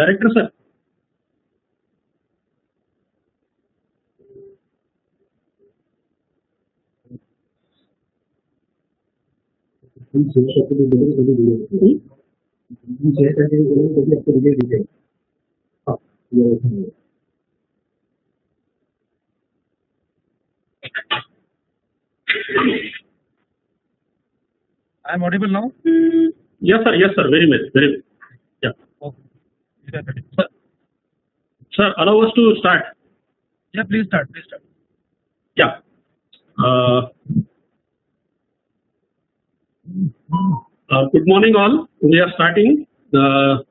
Director sir. I am audible now? Yes sir, very well, very well. Yeah. Okay. Sir, allow us to start. Yeah, please start. Yeah. Good morning all. We are starting. First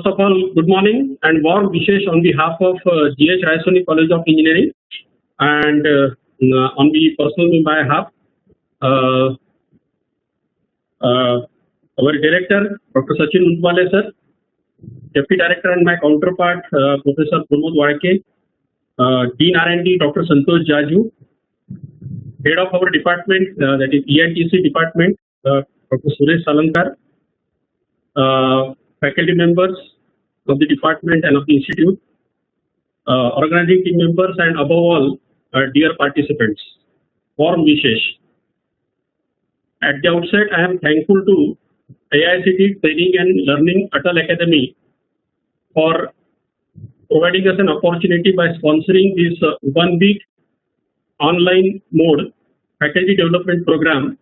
of all, good morning and warm wishes on behalf of GH Raisoni College of Engineering and on the personal behalf, our director, Dr. Sachin Untwale sir, Deputy Director and my counterpart, Professor Pramod Wadke, Dean R&D, Dr. Santosh Jaju, Head of our department, that is EITC department, Dr. Suresh Salankar, faculty members of the department and of the institute, organizing team members, and above all, dear participants, warm wishes. At the outset, I am thankful to AICTE Training and Learning Atal Academy for providing us an opportunity by sponsoring this 1 week online mode faculty development program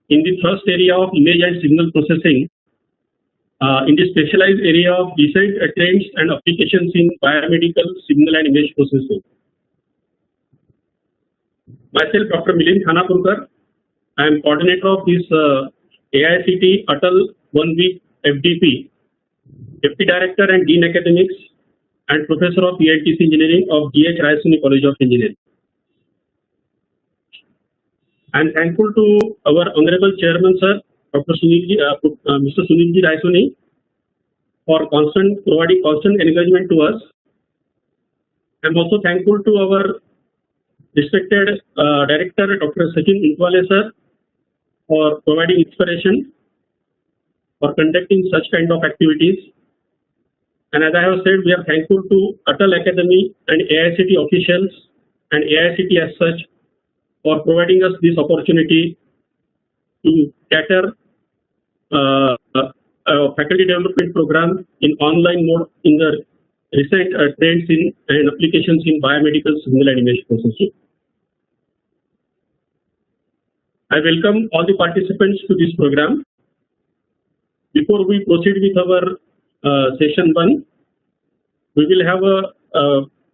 in the first area of image and signal processing in the specialized area of recent trends and applications in biomedical signal and image processing. Myself, Dr. Milind Khanapurkar, I am coordinator of this AICTE Atal 1 week FDP, Deputy Director and Dean Academics and Professor of EITC Engineering of GH Raisoni College of Engineering. I am thankful to our Honorable Chairman Sir, Dr. Mr. Sunilji Raisoni, for providing constant encouragement to us. I am also thankful to our respected Director, Dr. Sachin Untwale Sir, for providing inspiration for conducting such kind of activities. And as I have said, we are thankful to Atal Academy and AICTE officials and AICTE as such for providing us this opportunity to cater a faculty development program in online mode in the recent trends in and applications in biomedical signal and image processing. I welcome all the participants to this program. Before we proceed with our session 1, we will have a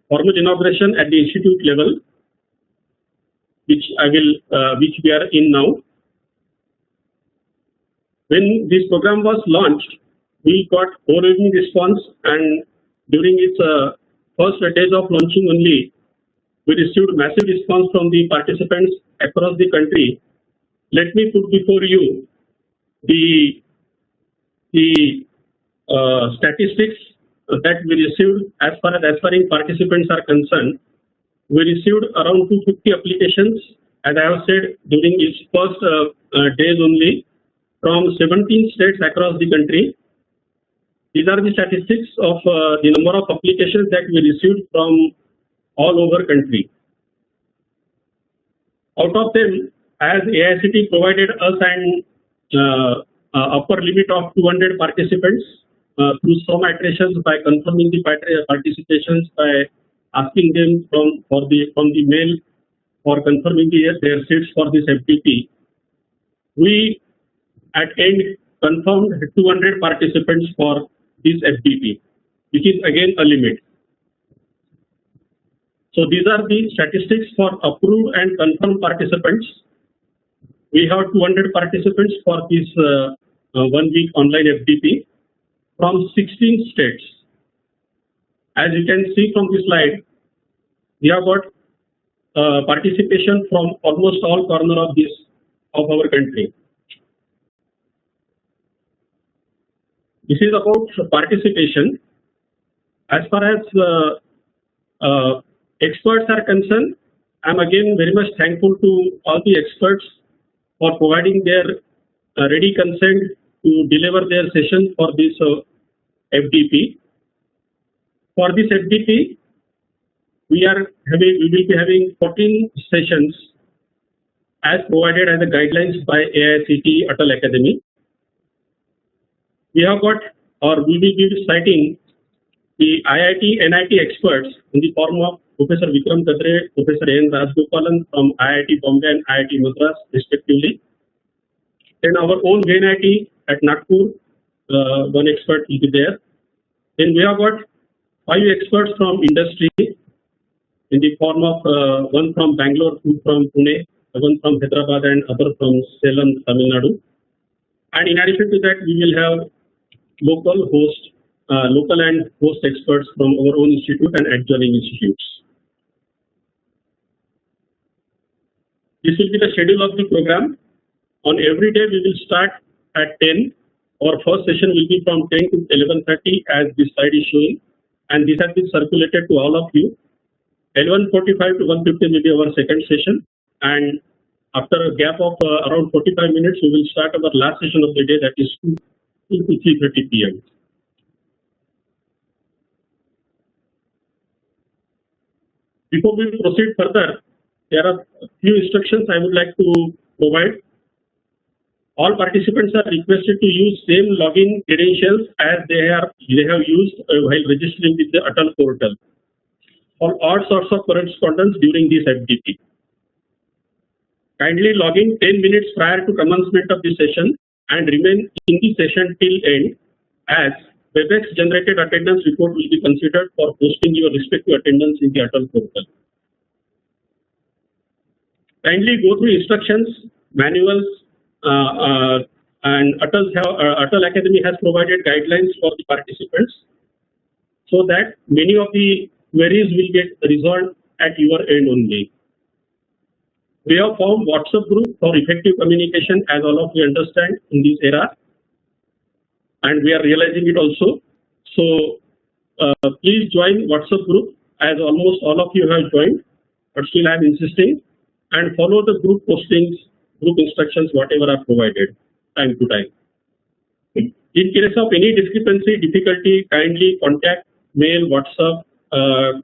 formal inauguration at the institute level, which we are in now. When this program was launched, we got overwhelming response, and during its first days of launching only, we received massive response from the participants across the country. Let me put before you the statistics that we received as far as aspiring participants are concerned. We received around 250 applications, as I have said, during its first days only, from 17 states across the country. These are the statistics of the number of applications that we received from all over country. Out of them, as AICTE provided us an upper limit of 200 participants through some iterations by confirming the participations by asking them from the mail for confirming their seats for this FDP. We at end confirmed 200 participants for this FDP, which is again a limit. So these are the statistics for approved and confirmed participants. We have 200 participants for this 1 week online FDP from 16 states. As you can see from this slide, we have got participation from almost all corners of our country. This is about participation. As far as experts are concerned, I am again very much thankful to all the experts for providing their ready consent to deliver their session for this FDP. For this FDP, we will be having 14 sessions as provided as the guidelines by AICTE Atal Academy. We have got, or we will be citing the IIT, NIT experts in the form of Professor Vikram Katre, Professor N. Rajgopalan from IIT Bombay and IIT Madras respectively. Then our own JNIT at Nagpur, one expert will be there. Then we have got 5 experts from industry in the form of one from Bangalore, 2 from Pune, one from Hyderabad and other from Salem, Tamil Nadu. And in addition to that, we will have local and host experts from our own institute and adjoining institutes. This will be the schedule of the program. On every day, we will start at 10. Our first session will be from 10 to 11:30 as this slide is showing. And this has been circulated to all of you. 11:45 to 1:15 will be our second session. And after a gap of around 45 minutes, we will start our last session of the day, that is 2 to 3:30 p.m. Before we proceed further, there are a few instructions I would like to provide. All participants are requested to use same login credentials as they have used while registering with the Atal portal for all sorts of correspondence during this FDP. Kindly log in 10 minutes prior to commencement of the session and remain in the session till end, as WebEx generated attendance report will be considered for posting your respective attendance in the Atal portal. Kindly go through instructions, manuals, and Atal Academy has provided guidelines for the participants so that many of the queries will get resolved at your end only. We have formed WhatsApp group for effective communication, as all of you understand in this era, and we are realizing it also. So please join WhatsApp group, as almost all of you have joined, but still I am insisting, and follow the group postings, group instructions, whatever are provided time to time. In case of any discrepancy, difficulty, kindly contact, mail, WhatsApp,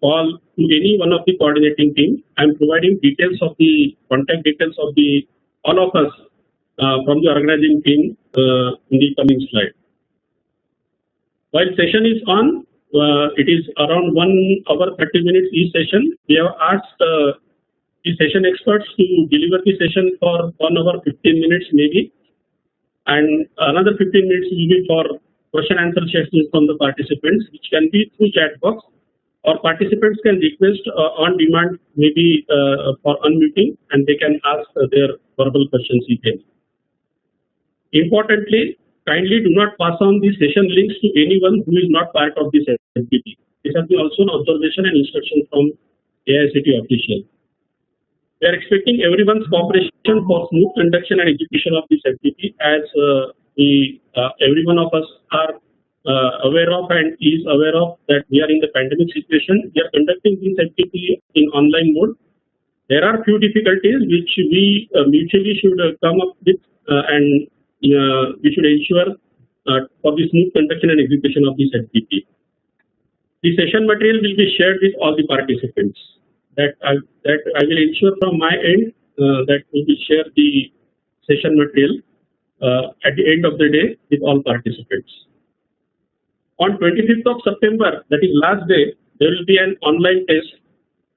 call to any one of the coordinating team. I am providing details of the contact details of all of us from the organizing team in the coming slide. While session is on, it is around 1 hour 30 minutes each session. We have asked the session experts to deliver the session for 1 hour 15 minutes maybe, and another 15 minutes will be for question answer sessions from the participants, which can be through chat box, or participants can request on demand, maybe for unmuting, and they can ask their verbal questions if any. Importantly, kindly do not pass on the session links to anyone who is not part of this FDP. This has been also an observation and instruction from AICTE official. We are expecting everyone's cooperation for smooth conduction and execution of this FDP, as every one of us are aware of and is aware of that we are in the pandemic situation. We are conducting this FDP in online mode. There are few difficulties which we mutually should come up with, and we should ensure for the smooth conduction and execution of this FDP. The session material will be shared with all the participants. That I will ensure from my end that we will share the session material at the end of the day with all participants. On 25th of September, that is last day, there will be an online test.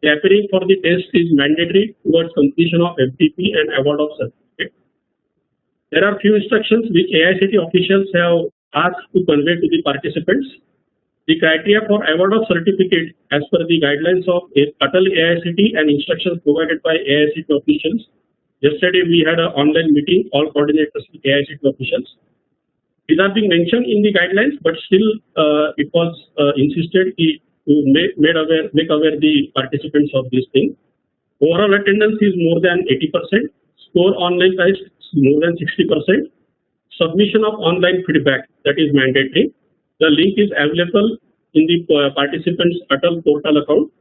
The appearing for the test is mandatory towards completion of FDP and award of certificate. There are few instructions which AICTE officials have asked to convey to the participants. The criteria for award of certificate as per the guidelines of Atal AICTE and instructions provided by AICTE officials. Yesterday we had an online meeting, all coordinators with AICTE officials. These are being mentioned in the guidelines, but still it was insisted to make aware the participants of this thing. Overall attendance is more than 80%. Score online test more than 60%. Submission of online feedback, that is mandatory. The link is available in the participants' Atal portal account.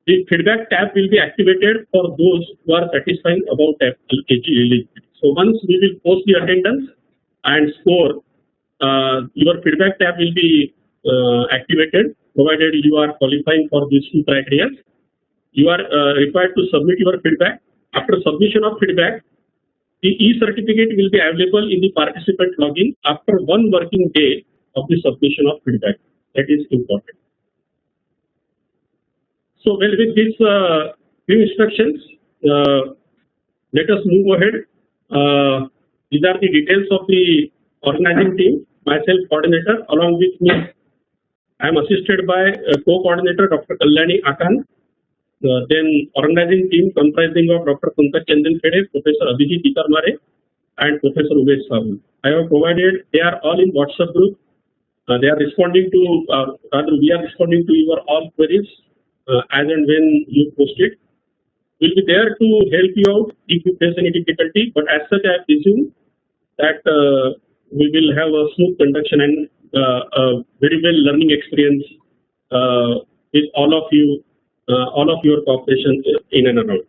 The feedback tab will be activated for those who are satisfying about eligibility. So once we will post the attendance and score, your feedback tab will be activated, provided you are qualifying for these two criteria. You are required to submit your feedback. After submission of feedback, the e-certificate will be available in the participant login after 1 working day of the submission of feedback. That is important. So, well, with these few instructions, let us move ahead. These are the details of the organizing team. Myself, coordinator. Along with me, I am assisted by co-coordinator Dr. Kalyani Akan. Then organizing team comprising of Dr. Pankaj Chandan Khede, Professor Abhijit Ikarmare, and Professor Umesh Sahul. I have provided, they are all in WhatsApp group. They are responding to, rather we are responding to your all queries as and when you post it. We'll be there to help you out if you face any difficulty, but as such I presume that we will have a smooth conduction and a very well learning experience with all of you. All of your cooperation in and around.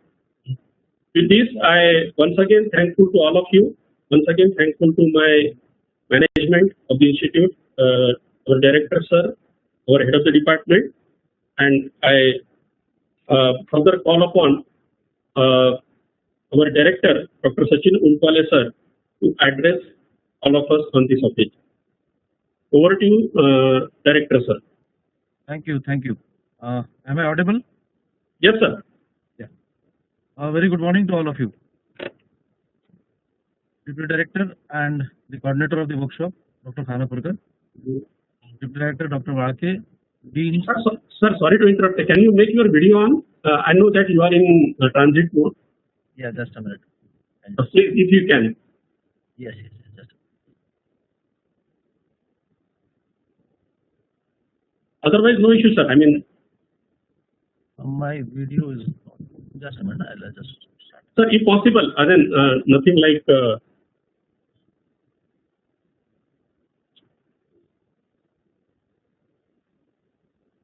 With this, I once again thankful to all of you. Once again thankful to my management of the institute, our director sir, our head of the department, and I further call upon our director, Dr. Sachin Untwale sir, to address all of us on this subject. Over to you, director sir. Thank you. Thank you. Am I audible? Yes, sir. Yeah. Very good morning to all of you. Deputy Director and the coordinator of the workshop, Dr. Khanapurkar. Deputy Director, Dr. Walke. Dean. Sir, sorry to interrupt. Can you make your video on? I know that you are in transit mode. Yeah, just a minute. Please, if you can. Yes, just. Otherwise, no issue, sir. I mean, my video is just a minute. I'll just start. Sir, if possible, then nothing like.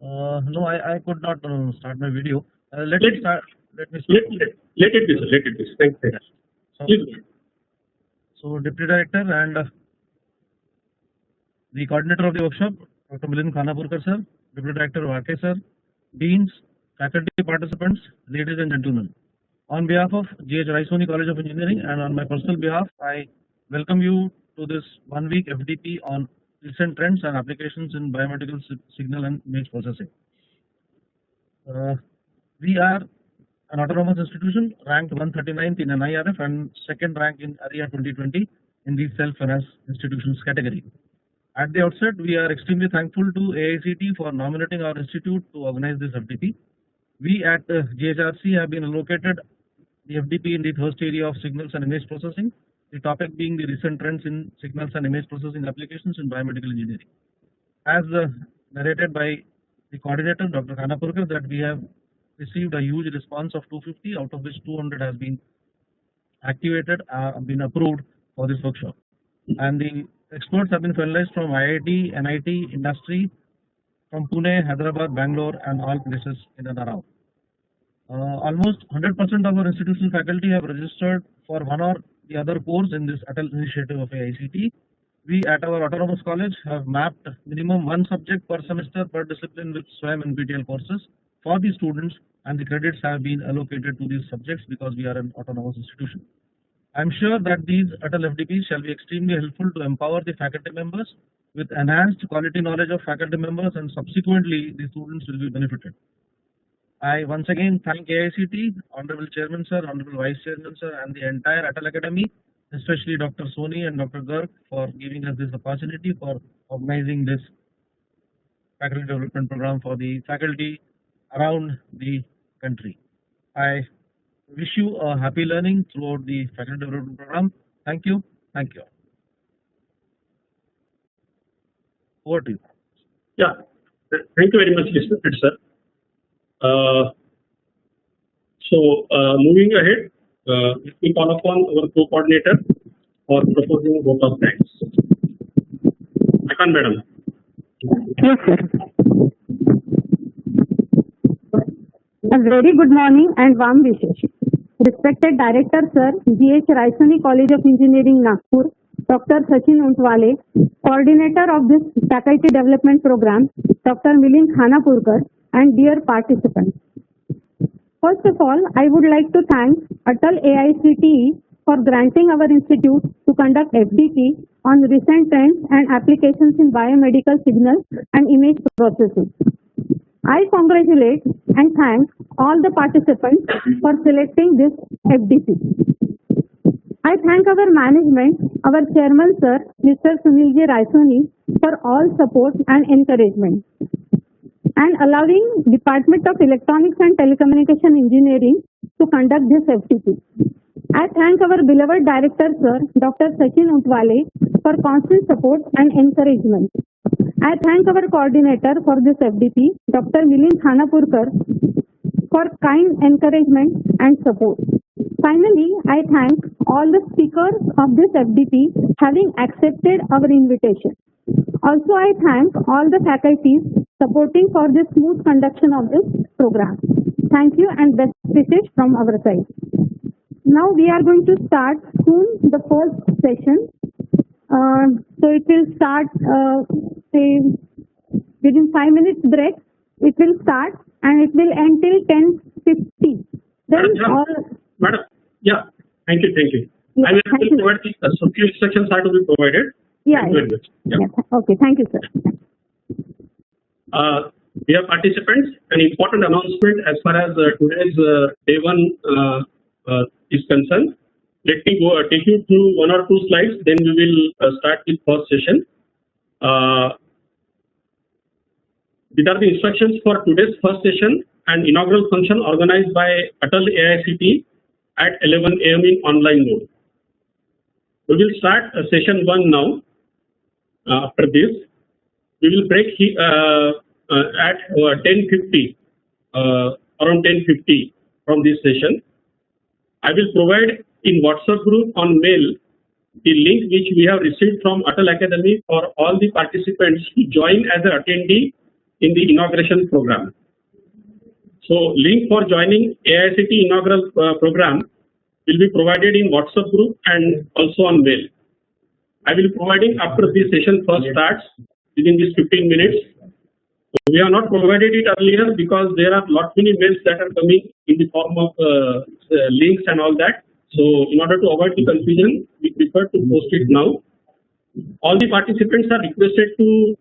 No, I could not start my video. Let me start. Let it be, sir. Let it be. Thank you. So, Please. So, Deputy Director and the coordinator of the workshop, Dr. Milind Khanapurkar sir, Deputy Director Walke sir, deans, faculty participants, ladies and gentlemen. On behalf of G.H. Raisoni College of Engineering and on my personal behalf, I welcome you to this 1-week FDP on recent trends and applications in biomedical signal and image processing. We are an autonomous institution ranked 139th in NIRF and second rank in ARIA 2020 in the self-finance institutions category. At the outset, we are extremely thankful to AICT for nominating our institute to organize this FDP. We at GHRC have been allocated the FDP in the thirst area of signals and image processing, the topic being the recent trends in signals and image processing applications in biomedical engineering. As narrated by the coordinator, Dr. Khanapurkar, that we have received a huge response of 250, out of which 200 has been activated, been approved for this workshop. And the experts have been finalized from IIT, NIT, industry, from Pune, Hyderabad, Bangalore, and all places in and around. Almost 100% of our institutional faculty have registered for one or the other course in this Atal initiative of AICT. We at our autonomous college have mapped minimum one subject per semester per discipline with SWAYAM and PTL courses for the students, and the credits have been allocated to these subjects because we are an autonomous institution. I am sure that these Atal FDPs shall be extremely helpful to empower the faculty members with enhanced quality knowledge of faculty members, and subsequently the students will be benefited. I once again thank AICT, Honorable Chairman Sir, Honorable Vice Chairman Sir, and the entire Atal Academy, especially Dr. Soni and Dr. Garg, for giving us this opportunity for organizing this faculty development program for the faculty around the country. I wish you a happy learning throughout the faculty development program. Thank you. Thank you. Over to you. Yeah, thank you very much, respected sir. Moving ahead, we call upon our co-coordinator for proposing vote of thanks. Akan madam. Yes, sir. A very good morning and warm wishes. Respected Director Sir, G.H. Raisoni College of Engineering, Nagpur, Dr. Sachin Untwale, coordinator of this faculty development program, Dr. Milind Khanapurkar, and dear participants. First of all, I would like to thank Atal AICTE for granting our institute to conduct FDP on recent trends and applications in biomedical signal and image processing. I congratulate and thank all the participants for selecting this FDP. I thank our management, our chairman sir, Mr. Sunil J. Raisoni, for all support and encouragement, and allowing Department of Electronics and Telecommunication Engineering to conduct this FTP. I thank our beloved director sir, Dr. Sachin Utwale, for constant support and encouragement. I thank our coordinator for this FDP, Dr. Milind Khanapurkar, for kind encouragement and support. Finally, I thank all the speakers of this FDP having accepted our invitation. Also, I thank all the faculties supporting for the smooth conduction of this program. Thank you and best wishes from our side. Now we are going to start soon the first session. So it will start say within 5 minutes break. It will start and it will end till 10:50. Then all. Madam, yeah, thank you. Yeah, I will thank you. provide so few instructions are to be provided. Yeah. Thank you very much. Yeah. Yeah. Okay. Thank you, sir. Dear participants, an important announcement as far as today's day one is concerned. Let me take you through one or two slides, then we will start with first session. These are the instructions for today's first session and inaugural function organized by Atal AICTE at 11 AM in online mode. We will start session 1 now. After this, we will break at 10:50, around 10:50 from this session. I will provide in WhatsApp group on mail the link which we have received from Atal Academy for all the participants to join as an attendee in the inauguration program. So link for joining AICTE inaugural program will be provided in WhatsApp group and also on mail. I will be providing after this session first starts within these 15 minutes. We have not provided it earlier because there are lot many mails that are coming in the form of links and all that. So in order to avoid the confusion, we prefer to post it now. All the participants are requested to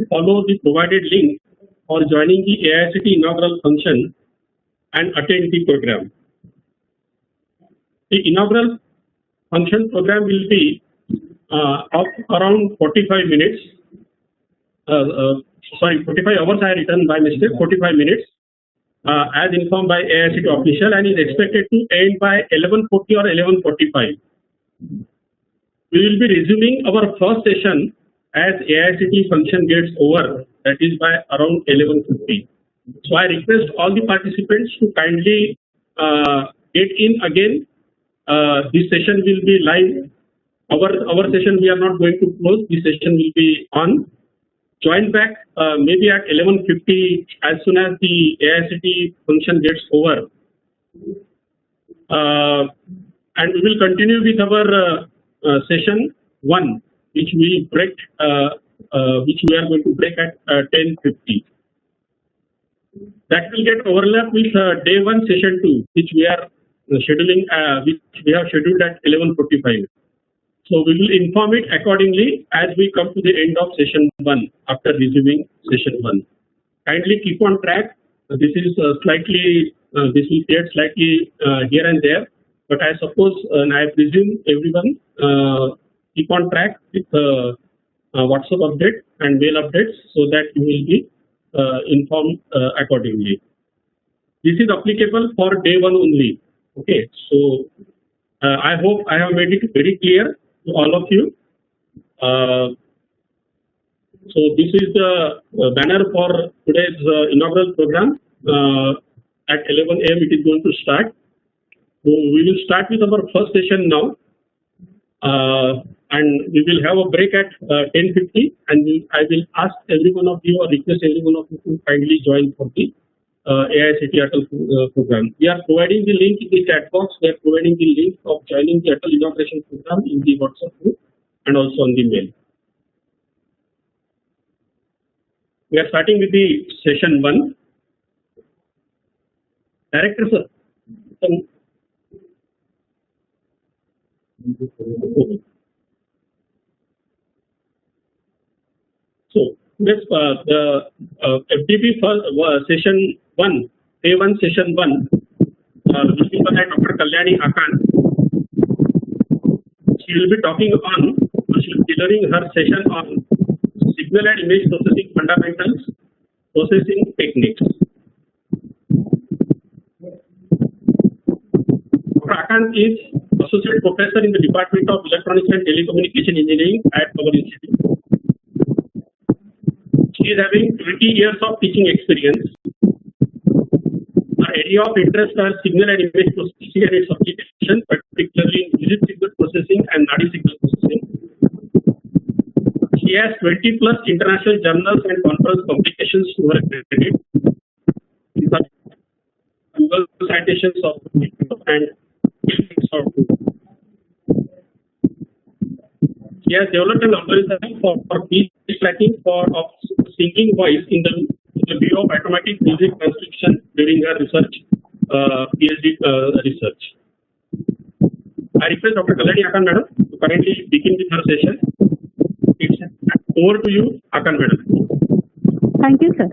follow the provided link for joining the AICTE inaugural function and attend the program. The inaugural function program will be of around 45 minutes. 45 hours I written by mistake, 45 minutes as informed by AICTE official, and is expected to end by 11:40 or 11:45. We will be resuming our first session as AICTE function gets over, that is by around 11:50. So I request all the participants to kindly get in again. This session will be live. Our session we are not going to close. This session will be on. Join back maybe at 11:50 as soon as the AICTE function gets over. And we will continue with our session 1, which we are going to break at 10:50. That will get overlap with day 1 session 2, which we are scheduling, which we have scheduled at 11:45. So we will inform it accordingly as we come to the end of session 1 after resuming session 1. Kindly keep on track. This is slightly, this will create slightly here and there, but I suppose and I presume everyone keep on track with WhatsApp update and mail updates so that you will be informed accordingly. This is applicable for day 1 only. Okay, so I hope I have made it very clear to all of you. So this is the banner for today's inaugural program. At 11 AM it is going to start. So we will start with our first session now. And we will have a break at 10:50, and I will ask every one of you or request every one of you to kindly join for the AICT Atal program. We are providing the link in the chat box. We are providing the link of joining the Atal inauguration program in the WhatsApp group and also on the mail. We are starting with the session 1. Director, sir. Okay. So, this the FDP for session 1, A1 session 1, which is by Dr. Kalyani Akan. She will be talking on, she will be delivering her session on signal and image processing fundamentals, processing techniques. Dr. Akan is Associate Professor in the Department of Electronics and Telecommunication Engineering at our institute. She is having 20 years of teaching experience. Her area of interest are signal and image processing and its application, particularly in digital signal processing and Nadi signal processing. She has 20 plus international journals and conference publications to her credit. These are Google citations of and she has developed an algorithm for speech tracking of singing voice in the view of automatic music transcription during her research, PhD research. I request Dr. Kalyani Akan madam to currently begin with her session. It's over to you, Akan madam. Thank you, sir.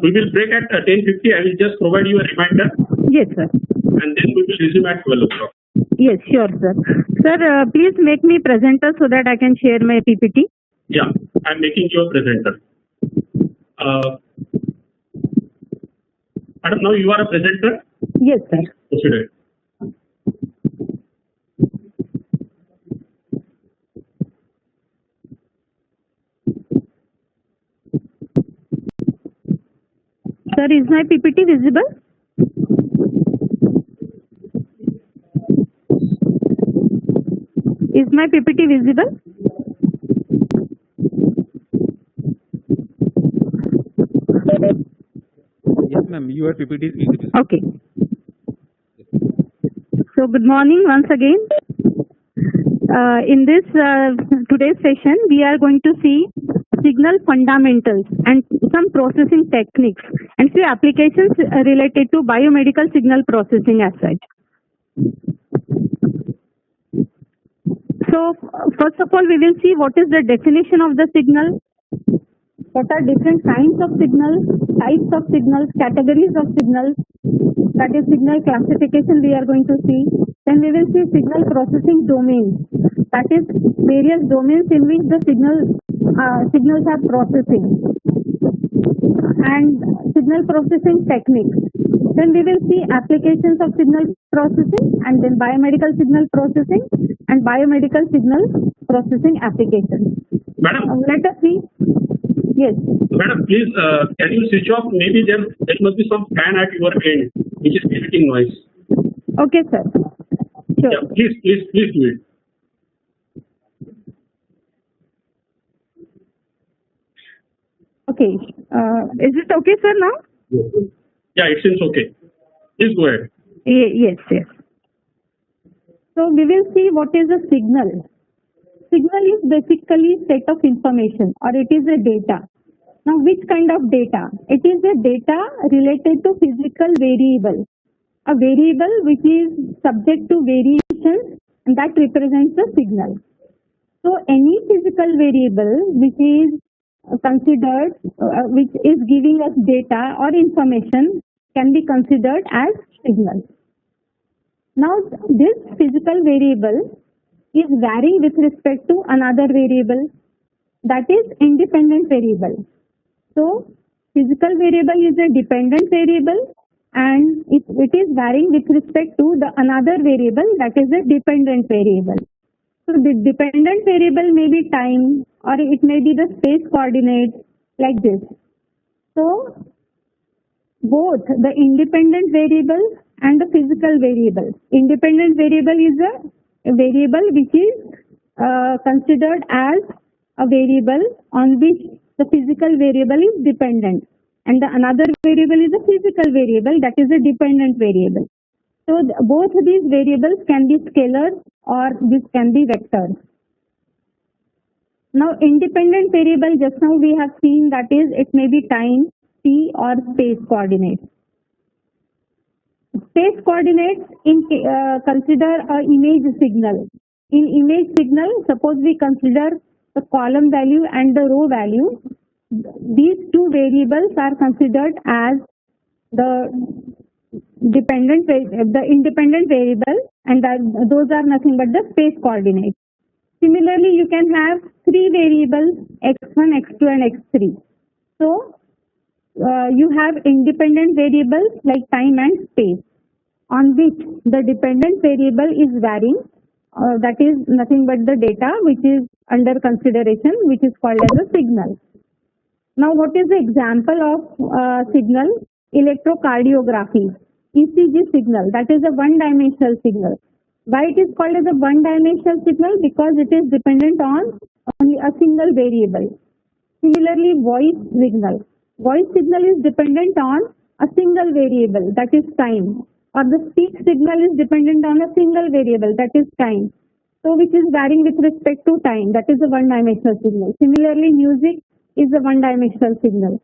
We will break at 10:50. I will just provide you a reminder. Yes, sir. And then we will resume at 12 o'clock. Yes, sure, sir. Sir, please make me presenter so that I can share my PPT. Yeah, I'm making you a presenter. Madam, now you are a presenter? Yes, sir. Proceed. Sir, is my PPT visible? Is my PPT visible? Yes, ma'am. Your PPT is visible. Okay. So, good morning once again. In this today's session, we are going to see signal fundamentals and some processing techniques and few applications related to biomedical signal processing as such. So, first of all, we will see what is the definition of the signal, what are different kinds of signals, types of signals, categories of signals, that is signal classification we are going to see. Then we will see signal processing domains, that is various domains in which the signals are processing, and signal processing techniques. Then we will see applications of signal processing and then biomedical signal processing and biomedical signal processing applications. Madam, Let us see. Yes. Madam, please, can you switch off? Maybe there must be some fan at your end, which is creating noise. Okay, sir. Sure. Yeah, please do it. Okay. Is it okay, sir, now? Yeah, it seems okay. Please go ahead. Yes, yes. So we will see what is a signal. Signal is basically set of information or it is a data. Now, which kind of data? It is a data related to physical variable. A variable which is subject to variations and that represents the signal. So any physical variable which is considered, which is giving us data or information can be considered as signal. Now, this physical variable is varying with respect to another variable, that is independent variable. So, physical variable is a dependent variable and it is varying with respect to the another variable, that is a dependent variable. So, the dependent variable may be time or it may be the space coordinates like this. So, both the independent variable and the physical variable. Independent variable is a variable which is considered as a variable on which the physical variable is dependent. and the another variable is a physical variable, that is a dependent variable. So both these variables can be scalar or this can be vectors. Now independent variable, just now we have seen, that is it may be time, t or space coordinates. Space coordinates consider a image signal. In image signal, suppose we consider the column value and the row value. These two variables are considered as the independent variable, and those are nothing but the space coordinates. Similarly, you can have three variables x1, x2, and x3. So you have independent variables like time and space, on which the dependent variable is varying. That is nothing but the data which is under consideration, which is called as a signal. Now, what is the example of signal? Electrocardiography, ECG signal, that is a one-dimensional signal. Why it is called as a one-dimensional signal? Because it is dependent on only a single variable. Similarly, voice signal. Voice signal is dependent on a single variable, that is time. Or the speech signal is dependent on a single variable, that is time. So which is varying with respect to time, that is a one-dimensional signal. Similarly, music is a one-dimensional signal.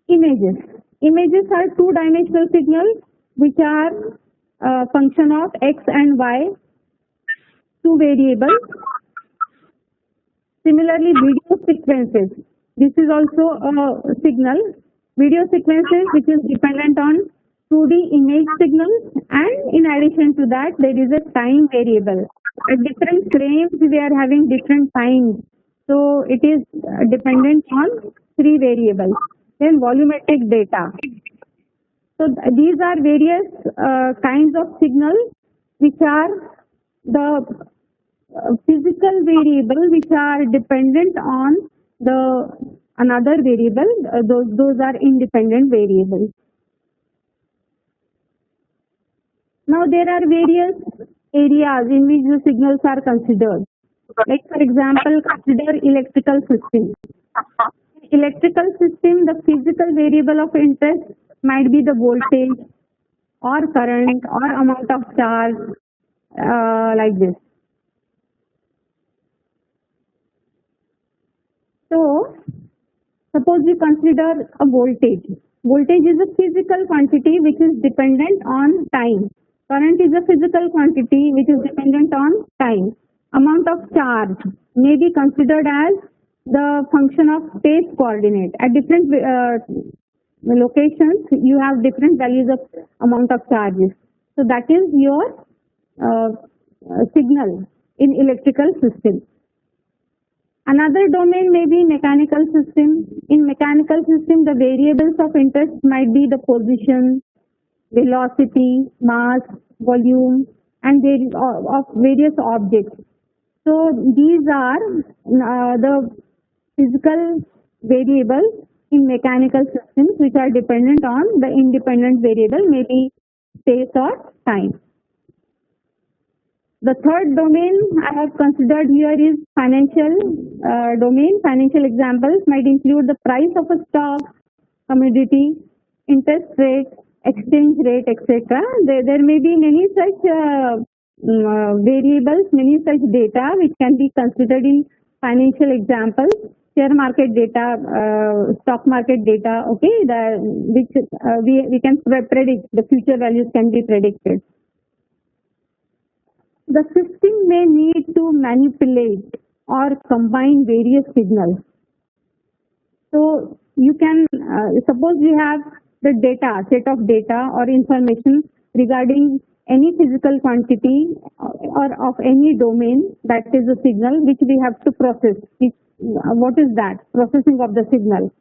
Images. Images are two-dimensional signals which are a function of x and y, two variables. Similarly, video sequences. This is also a signal. Video sequences which is dependent on 2D image signals, and in addition to that, there is a time variable. At different frames, we are having different times. So it is dependent on three variables. Then volumetric data. So these are various kinds of signals which are the physical variable which are dependent on the another variable. Those are independent variables. Now there are various areas in which the signals are considered. Like for example, consider electrical system. Electrical system, the physical variable of interest might be the voltage or current or amount of charge, like this. So suppose we consider a voltage. Voltage is a physical quantity which is dependent on time. Current is a physical quantity which is dependent on time. Amount of charge may be considered as the function of space coordinate. At different locations, you have different values of amount of charges. So that is your signal in electrical system. Another domain may be mechanical system. In mechanical system, the variables of interest might be the position, velocity, mass, volume, and various objects. So these are the physical variables in mechanical systems which are dependent on the independent variable, maybe space or time. The third domain I have considered here is financial domain. Financial examples might include the price of a stock, commodity, interest rate, exchange rate, etc. There may be many such variables, many such data which can be considered in financial examples. Share market data, stock market data, okay, which we can predict, the future values can be predicted. The system may need to manipulate or combine various signals. So you can, suppose you have the data, set of data or information regarding any physical quantity or of any domain, that is a signal which we have to process. What is that? Processing of the signal.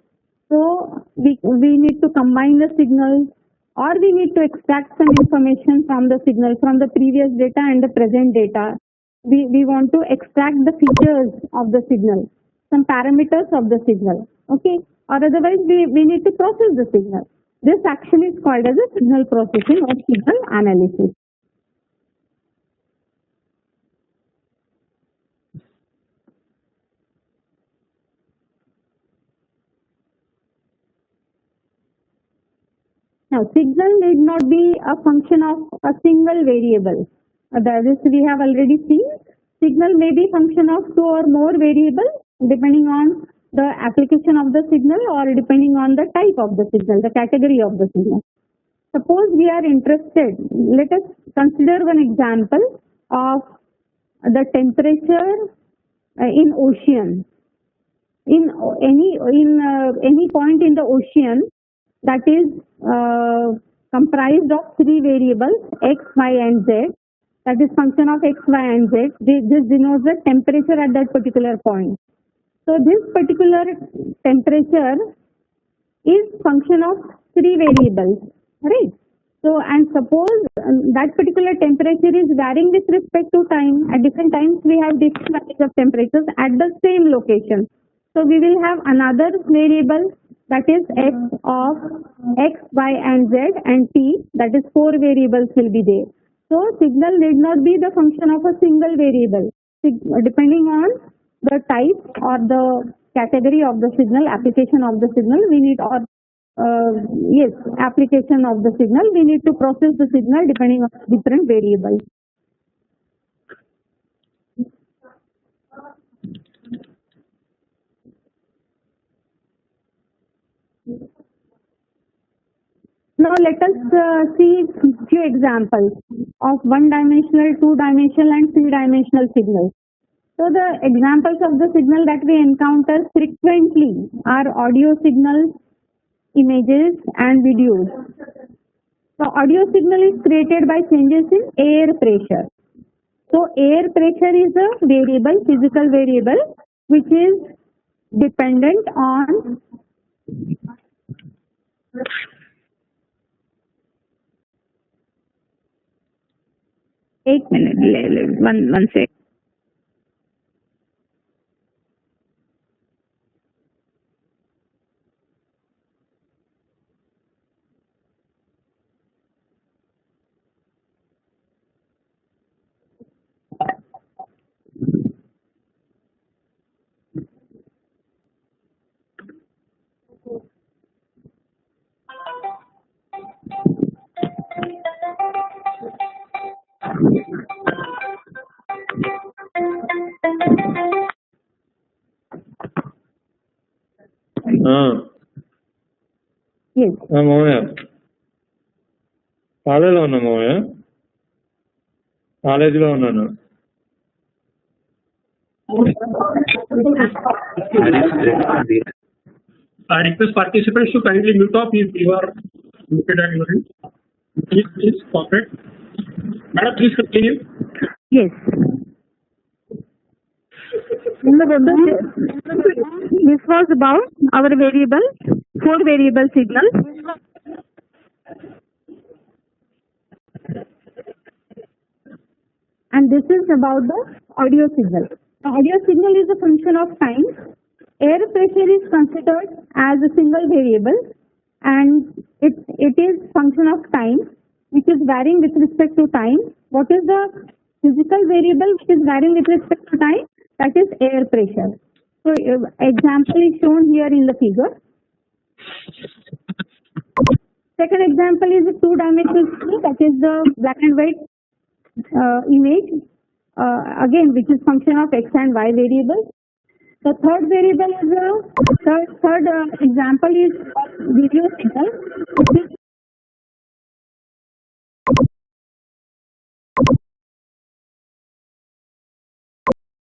So we need to combine the signals, or we need to extract some information from the signal, from the previous data and the present data. We want to extract the features of the signal, some parameters of the signal, okay? Or otherwise we need to process the signal. This action is called as a signal processing or signal analysis. Now, signal need not be a function of a single variable. That is, we have already seen signal may be function of two or more variables depending on the application of the signal or depending on the type of the signal, the category of the signal. Suppose we are interested, let us consider one example of the temperature in ocean. In any point in the ocean that is comprised of three variables x, y, and z. That is function of x, y, and z. This denotes the temperature at that particular point. So this particular temperature is function of three variables, right? So, and suppose that particular temperature is varying with respect to time. At different times, we have different values of temperatures at the same location. So, we will have another variable that is x of x, y, and z, and t, that is four variables will be there. So, signal need not be the function of a single variable. Depending on the type or the category of the signal, application of the signal, we need application of the signal, we need to process the signal depending on different variables. Now let us see few examples of one-dimensional, two-dimensional, and three-dimensional signals. So the examples of the signal that we encounter frequently are audio signals, images, and videos. So audio signal is created by changes in air pressure. So air pressure is a variable, physical variable, which is dependent on one sec. Yes. మామయ్య కాలేజీలో ఉన్నా మామయ్య, కాలేజీలో ఉన్నాను. I request participants to kindly mute off if you are muted at your end. Please cooperate. Madam, please continue. Yes. This was about our variable, four variable signal. And this is about the audio signal. The audio signal is a function of time. Air pressure is considered as a single variable and it is function of time, which is varying with respect to time. What is the physical variable which is varying with respect to time? That is air pressure. So example is shown here in the figure. Second example is a two-dimensional signal, that is the black and white image, again which is function of x and y variables. The third variable is third example is video signal,